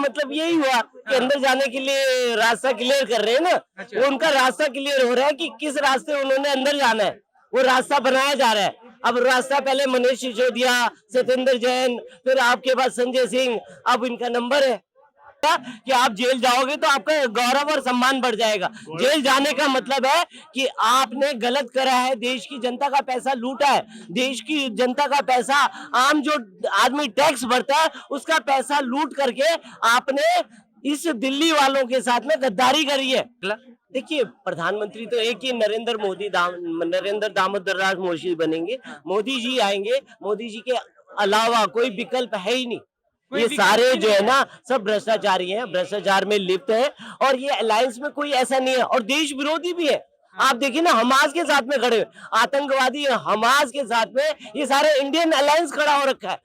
मतलब यही हुआ कि अंदर जाने के लिए रास्ता क्लियर कर रहे हैं ना। वो उनका रास्ता क्लियर हो रहा है कि किस रास्ते उन्होंने अंदर जाना है, वो रास्ता बनाया जा रहा है। अब रास्ता पहले मनीष सिसोदिया, सत्येंद्र जैन, फिर आपके पास संजय सिंह, अब इनका नंबर है कि आप जेल जाओगे तो आपका गौरव और सम्मान बढ़ जाएगा। जेल जाने का मतलब है कि आपने गलत करा है, देश की जनता का पैसा लूटा है, देश की जनता का पैसा, आम जो आदमी टैक्स भरता है उसका पैसा लूट करके आपने इस दिल्ली वालों के साथ में गद्दारी करी है। देखिए, प्रधानमंत्री तो एक ही नरेंद्र दामोदर दास मोदी बनेंगे, मोदी जी आएंगे, मोदी जी के अलावा कोई विकल्प है ही नहीं। ये सारे जो है ना सब भ्रष्टाचारी हैं, भ्रष्टाचार में लिप्त है, और ये अलायंस में कोई ऐसा नहीं है, और देश विरोधी भी है। आप देखिए ना, हमास के साथ में खड़े, आतंकवादी हमास के साथ में ये सारे इंडियन अलायंस खड़ा हो रखा है।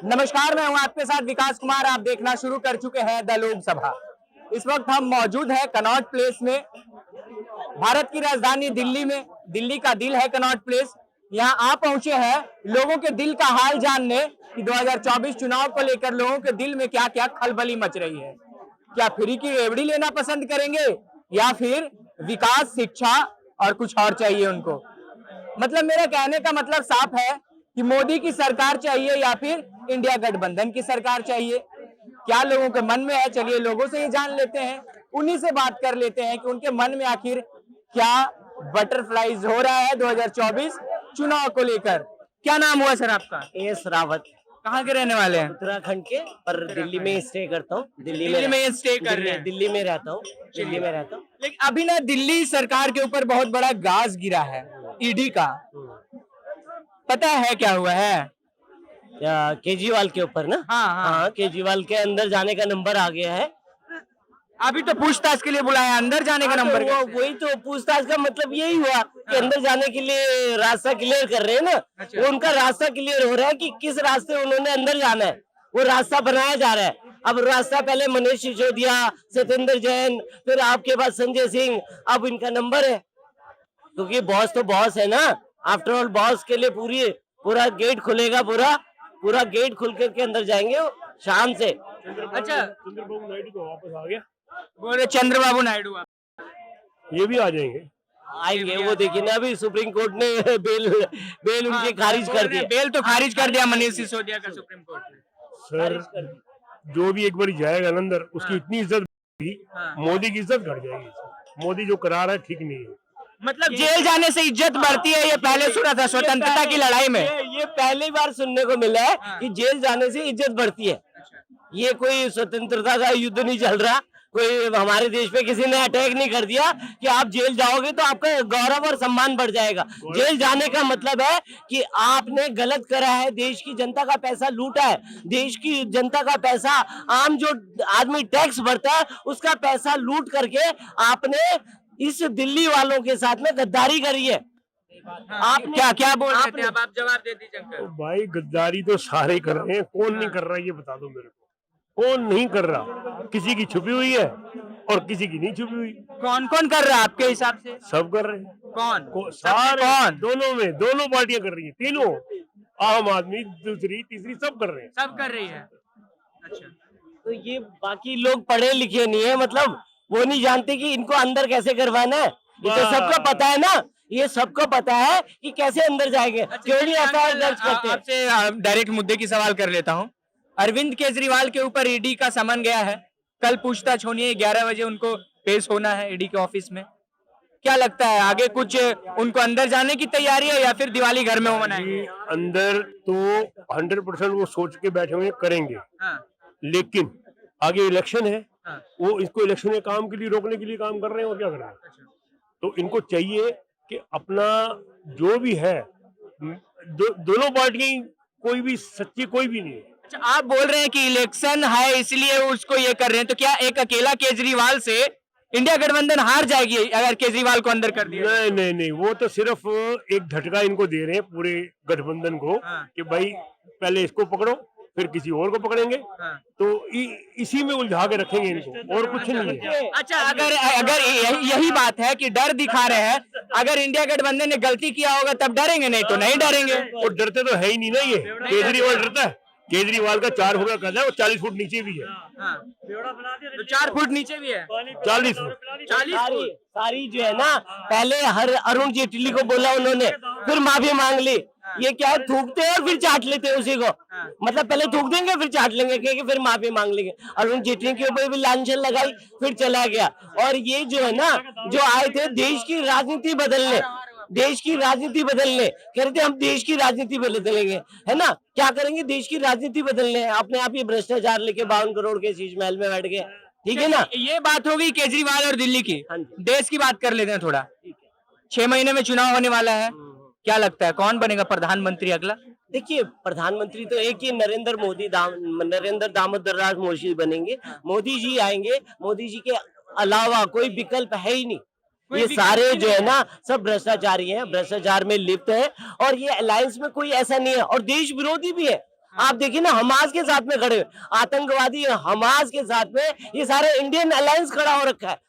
नमस्कार, मैं हूं आपके साथ विकास कुमार। आप देखना शुरू कर चुके हैं द लोकसभा। इस वक्त हम मौजूद हैं कनॉट प्लेस में, भारत की राजधानी दिल्ली में। दिल्ली का दिल है कनॉट प्लेस। यहाँ आप पहुंचे हैं लोगों के दिल का हाल जानने कि 2024 चुनाव को लेकर लोगों के दिल में क्या क्या खलबली मच रही है। क्या फ्री की रेवड़ी लेना पसंद करेंगे या फिर विकास, शिक्षा और कुछ और चाहिए उनको। मतलब मेरा कहने का मतलब साफ है कि मोदी की सरकार चाहिए या फिर इंडिया गठबंधन की सरकार चाहिए। क्या लोगों के मन में है, चलिए लोगों से ही जान लेते हैं, उन्हीं से बात कर लेते हैं कि उनके मन में आखिर क्या बटरफ्लाईज हो रहा है 2024 चुनाव को लेकर। क्या नाम हुआ सर आपका? एस रावत। कहाँ के रहने वाले हैं? उत्तराखंड के, पर दिल्ली में स्टे करता हूँ। दिल्ली में स्टे कर रहे हैं? दिल्ली में रहता हूँ, दिल्ली में रहता हूँ। लेकिन अभी ना दिल्ली सरकार के ऊपर बहुत बड़ा गाज गिरा है ईडी का। पता है क्या हुआ है? केजरीवाल के ऊपर ना। हाँ, केजरीवाल के अंदर जाने का नंबर आ गया है। अभी तो पूछताछ के लिए बुलाया, अंदर जाने का नंबर तो वही तो पूछताछ का मतलब यही हुआ कि अंदर जाने के लिए रास्ता क्लियर कर रहे हैं ना। वो उनका रास्ता क्लियर हो रहा है कि किस रास्ते उन्होंने अंदर जाना है, वो रास्ता बनाया जा रहा है। अब रास्ता पहले मनीष सिसोदिया, सत्येंद्र जैन, फिर आपके पास संजय सिंह, अब इनका नंबर है, क्योंकि बॉस तो बॉस है ना। आफ्टर ऑल बॉस के लिए पूरा गेट खुलेगा, पूरा गेट खुल करके अंदर जाएंगे शाम से। अच्छा, चंद्रबाबू नायडू तो वापस आ गया। बोले चंद्रबाबू नायडू ये भी आ जाएंगे। आएंगे, वो देखिए ना, अभी सुप्रीम कोर्ट ने बेल उनकी खारिज कर दी। बेल तो खारिज कर दिया मनीष सिसोदिया का सुप्रीम कोर्ट ने। सर, जो भी एक बार जाएगा ना अंदर, उसकी इतनी इज्जत बढ़ेगी, मोदी की इज्जत घट जाएगी। मोदी जो करा रहा है ठीक नहीं है। मतलब जेल जाने से इज्जत बढ़ती है, ये पहले सुना था स्वतंत्रता की लड़ाई में। ये पहली बार सुनने को मिला है कि जेल जाने से इज्जत बढ़ती है। ये कोई स्वतंत्रता का युद्ध नहीं चल रहा, कोई हमारे देश पे किसी ने अटैक नहीं कर दिया कि आप जेल जाओगे तो आपका गौरव और सम्मान बढ़ जाएगा। जेल जाने का मतलब है कि आपने गलत करा है, देश की जनता का पैसा लूटा है, देश की जनता का पैसा, आम जो आदमी टैक्स भरता है उसका पैसा लूट करके आपने इस दिल्ली वालों के साथ में गद्दारी करी है। आप क्या बोल रहे थे? अब आप जवाब दे दीजिए अंकल। तो भाई, गद्दारी तो सारे कर रहे हैं, कौन नहीं कर रहा ये बता दो मेरे को। कौन नहीं कर रहा? किसी की छुपी हुई है और किसी की नहीं छुपी हुई। कौन कौन कर रहा है आपके हिसाब से? सब कर रहे हैं। सारे कौन? दोनों पार्टियां कर रही है, तीनों, आम आदमी, दूसरी, तीसरी, सब कर रहे हैं। सब कर रही है। अच्छा, तो ये बाकी लोग पढ़े लिखे नहीं है, मतलब वो नहीं जानते कि इनको अंदर कैसे करवाना है। ये तो सबको पता है ना, ये सबको पता है कि कैसे अंदर जाएंगे। क्यों नहीं एफआईआर दर्ज करते? आपसे डायरेक्ट मुद्दे की सवाल कर लेता हूँ। अरविंद केजरीवाल के ऊपर ईडी का समन गया है, कल पूछताछ होनी है, 11 बजे उनको पेश होना है ईडी के ऑफिस में। क्या लगता है आगे कुछ उनको अंदर जाने की तैयारी है या फिर दिवाली घर में वो मनाएंगे? अंदर तो 100% वो सोच के बैठे हुए करेंगे। लेकिन आगे इलेक्शन है, वो इसको इलेक्शन के काम के लिए रोकने के लिए काम कर रहे हैं और क्या कर रहे हैं। तो इनको चाहिए कि अपना जो भी है, दोनों पार्टियां, कोई भी सच्ची कोई भी नहीं है। अच्छा, आप बोल रहे हैं कि इलेक्शन है इसलिए उसको ये कर रहे हैं, तो क्या एक अकेला केजरीवाल से इंडिया गठबंधन हार जाएगी अगर केजरीवाल को अंदर कर दिया? नहीं, वो तो सिर्फ एक झटका इनको दे रहे हैं पूरे गठबंधन को कि भाई पहले इसको पकड़ो, फिर किसी और को पकड़ेंगे। तो इसी में उलझा के रखेंगे इनको, और कुछ नहीं है। अच्छा, अगर यही बात है कि डर दिखा रहे हैं, अगर इंडिया गठबंधन ने गलती किया होगा तब डरेंगे, नहीं तो नहीं डरेंगे। और डरते तो है ही नहीं ना, ये केजरीवाल डरता है? केजरीवाल का 4 फुट का कद है और 40 फुट नीचे भी है। तो 4 फुट नीचे भी है। 40 फुट। 40 सारी सारी जो है ना, पहले हर अरुण जेटली को बोला उन्होंने, फिर माफी मांग ली। ये क्या है, थूकते हैं और फिर चाट लेते हैं उसी को। मतलब पहले थूक देंगे फिर चाट लेंगे, क्योंकि फिर माफी मांग लेंगे। अरुण जेटली के ऊपर भी लांछन लगाई, फिर चला गया। और ये जो है ना, जो आए थे देश की राजनीति बदलने, देश की राजनीति बदलने, कह रहे थे हम देश की राजनीति बदलेंगे, है ना। क्या करेंगे, देश की राजनीति बदलने, अपने आप ही भ्रष्टाचार लेके 52 करोड़ के शीश महल में बैठ गए, ठीक है ना। ये बात हो गई केजरीवाल और दिल्ली की। हाँ जी। देश की बात कर लेते हैं थोड़ा। 6 महीने में चुनाव होने वाला है, क्या लगता है कौन बनेगा प्रधानमंत्री अगला? देखिए, प्रधानमंत्री तो एक ही नरेंद्र दामोदर दास मोदी बनेंगे। मोदी जी आएंगे, मोदी जी के अलावा कोई विकल्प है ही नहीं। कोई ये विकल्प सारे ही जो है ना, सब भ्रष्टाचारी हैं, भ्रष्टाचार में लिप्त है। और ये अलायंस में कोई ऐसा नहीं है, और देश विरोधी भी है। आप देखिए ना, हमास के साथ में खड़े, आतंकवादी हमास के साथ में, ये सारे इंडियन अलायंस खड़ा हो रखा है।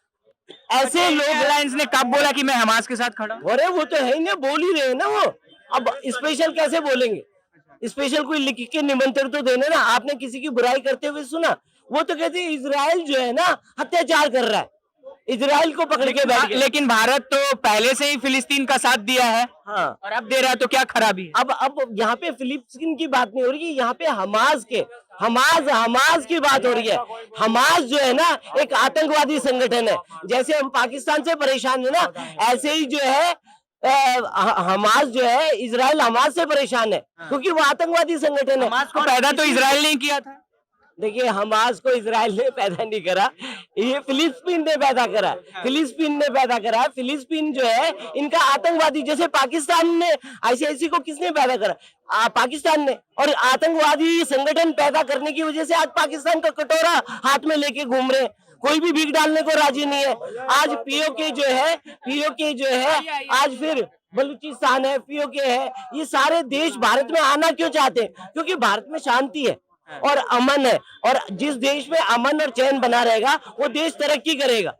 ऐसे लोग, अलायंस ने कब बोला कि मैं हमास के साथ खड़ा हूं? अरे वो तो है ही ना, बोल ही रहे हैं ना वो। अब स्पेशल कैसे बोलेंगे, स्पेशल कोई लिख के निमंत्रण तो देने ना। आपने किसी की बुराई करते हुए सुना? वो तो कहते हैं इजराइल जो है ना अत्याचार कर रहा है, इजराइल को पकड़ के बैठ गए। लेकिन भारत तो पहले से ही फिलिस्तीन का साथ दिया है, हाँ, और अब दे रहा है, तो क्या खराबी है? अब यहाँ पे फिलिस्तीन की बात नहीं हो रही है, यहाँ पे हमास की बात हो रही है। हमास जो है ना एक आतंकवादी संगठन है। जैसे हम पाकिस्तान से परेशान है ना, ऐसे ही जो है हमास जो है, इजराइल हमास से परेशान है, क्योंकि वो आतंकवादी संगठन है। हमास को पैदा तो इजराइल ने किया था। देखिए, हमास को इजराइल ने पैदा नहीं करा, ये फिलिस्तीन ने पैदा करा, फिलिस्तीन ने पैदा करा। फिलिस्तीन जो है इनका आतंकवादी, जैसे पाकिस्तान ने आईसीआईसी को किसने पैदा करा? पाकिस्तान ने। और आतंकवादी संगठन पैदा करने की वजह से आज पाकिस्तान का कटोरा हाथ में लेके घूम रहे हैं, कोई भी भीख डालने को राजी नहीं है। आज पीओके जो है आज फिर बलूचिस्तान है, पीओके है, ये सारे देश भारत में आना क्यों चाहते हैं? क्योंकि भारत में शांति है और अमन है, और जिस देश में अमन और चैन बना रहेगा वो देश तरक्की करेगा।